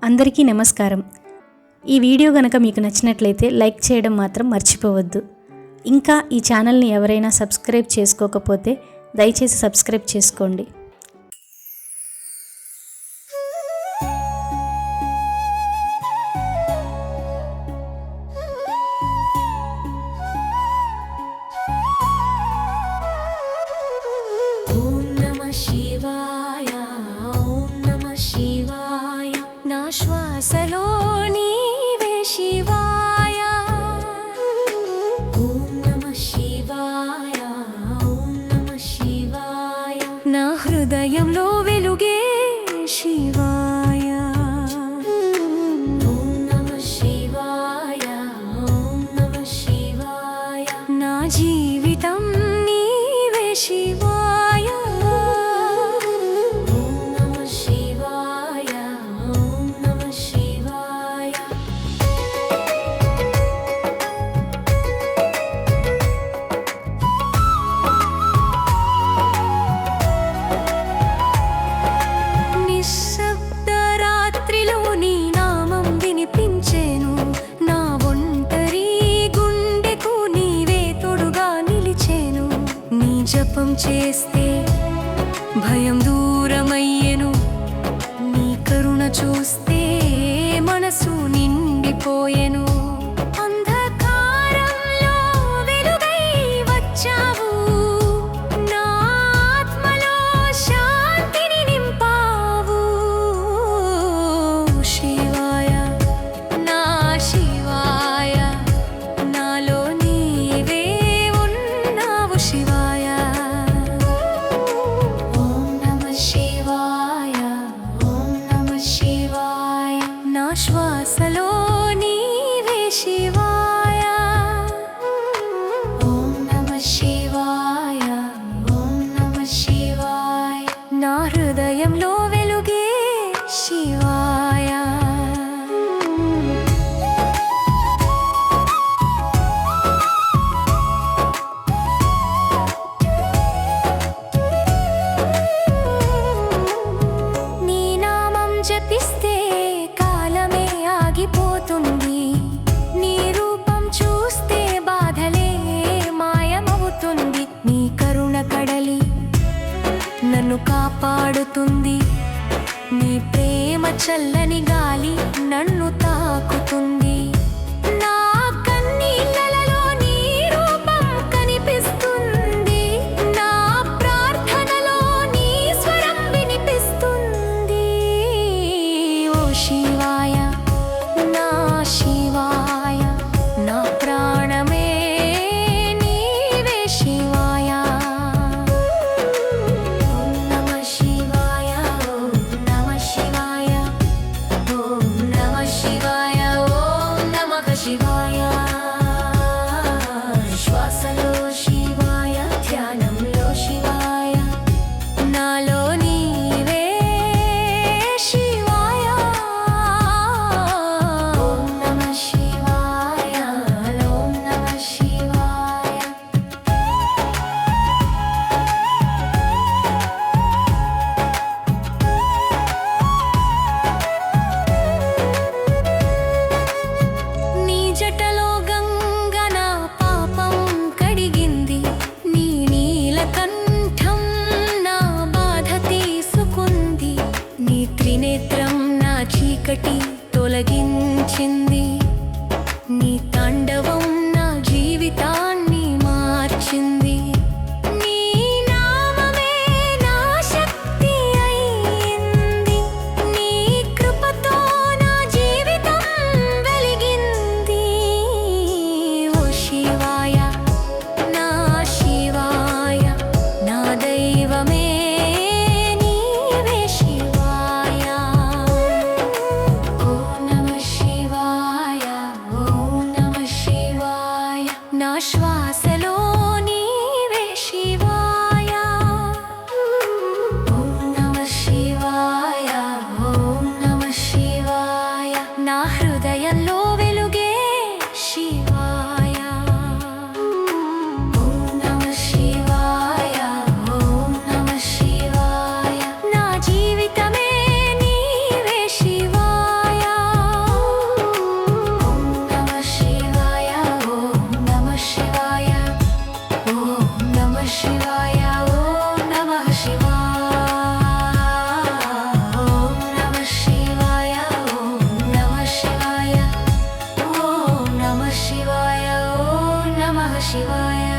అందరికీ నమస్కారం. ఈ వీడియో గనక మీకు నచ్చినట్లయితే లైక్ చేయడం మాత్రం మర్చిపోవద్దు. ఇంకా ఈ ఛానల్ని ఎవరైనా సబ్స్క్రైబ్ చేసుకోకపోతే దయచేసి సబ్స్క్రైబ్ చేసుకోండి. శ్వాసలో నీవే శివాయ, ఓం నమః శివాయ, ఓం నమః శివాయ. నా హృదయంలో వెలుగే శివాయ, ఓం నమః శివాయ, ఓం నమః శివాయ. నా జీవితం నీవే శివాయ. జపం చేస్తే భయం దూరమయ్యెను, నీ కరుణ చూస్తే మనసు నిండిపోయెను. అంధకారంలో వెలుగై వచ్చావు, నా ఆత్మలో శాంతిని నింపావు. శివాయ నా శివాయ, నాలో నీవే ఉన్నావు శివాయ. శ్వాసలో నీవే శివాయ, ఓం నమః శివాయ, ఓం నమః శివాయ. నా హృదయంలో వెలుగే శివాయ. నీ నామం జపిస్తే ఆగిపోతుంది, నీ రూపం చూస్తే బాధలే మాయమవుతుంది. నీ కరుణ కడలి నన్ను కాపాడుతుంది, నీ ప్రేమ చల్లని గాలి నన్ను తాకుతుంది. నా కన్నీళ్ళలో నీ రూపం కనిపిస్తుంది, నా ప్రార్థనలో నీ స్వరం వినిపిస్తుంది. ఓ శివాయ నా శివాయ, నా ప్రాణమే నీవే శివాయ. ఓం నమః శివాయ, ఓం నమః శివాయ, శివాయ